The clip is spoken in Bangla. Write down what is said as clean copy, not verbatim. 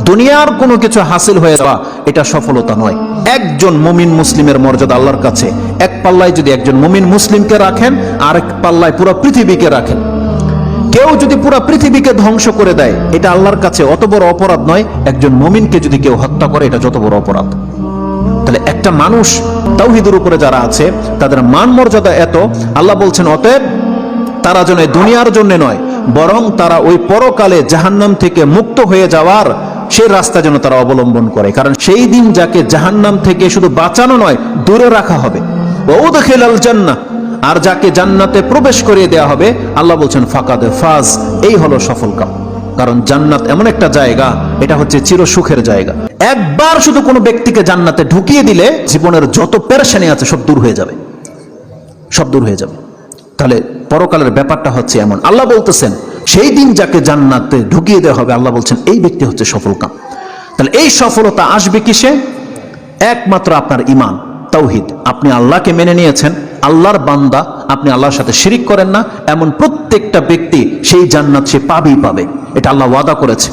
দুনিয়ার কোনো কিছু হাসিল হয়ে যাওয়া এটা সফলতা নয়। একজন মুমিন মুসলিমের মর্যাদা আল্লাহর কাছে, এক পাল্লায় যদি একজন মুমিন মুসলিমকে রাখেন, আরেক পাল্লায় পুরো পৃথিবীকে রাখেন। কেউ যদি পুরো পৃথিবীকে ধ্বংস করে দেয়, এটা আল্লাহর কাছে অত বড় অপরাধ নয় একজন মুমিনকে যদি কেউ হত্যা করে, এটা যত বড় অপরাধ। তাহলে একটা মানুষ তাওহীদের উপরে যারা আছে তাদের মান মর্যাদা এত, আল্লাহ বলছেন অতএব তারা যেন দুনিয়ার জন্য নয়, বরং তারা ওই পরকালে জাহান্নাম থেকে মুক্ত হয়ে যাওয়ার সেই রাস্তা যেন তারা অবলম্বন করে। কারণ সেই দিন যাকে জাহান্নাম থেকে শুধু বাঁচানো নয়, দূরে রাখা হবে। ওয়াউদখিলাল জান্নাহ, আর যাকে জান্নাতে প্রবেশ করিয়ে দেওয়া হবে, আল্লাহ বলছেন ফাকাদ ফাজ, এই হলো সফল কাম। কারণ জান্নাত এমন একটা জায়গা, এটা হচ্ছে চির সুখের জায়গা। একবার শুধু কোনো ব্যক্তিকে জান্নাতে ঢুকিয়ে দিলে জীবনের যত পেরেশানি আছে সব দূর হয়ে যাবে, সব দূর হয়ে যাবে। তাহলে পরকালের ব্যাপারটা হচ্ছে এমন। আল্লাহ বলতেছেন সেই দিন যাকে জান্নাতে ঢুকিয়ে দেওয়া হবে, আল্লাহ বলছেন এই ব্যক্তি হচ্ছে সফল কাম। তাহলে এই সফলতা আসবে কিসে? একমাত্র আপনার ঈমান, তাওহীদ। আপনি আল্লাহকে মেনে নিয়েছেন, আল্লাহর বান্দা, আপনি আল্লাহর সাথে শিরিক করেন না, এমন প্রত্যেকটা ব্যক্তি সেই জান্নাত সে পাবেই পাবে। এটা আল্লাহ ওয়াদা করেছে।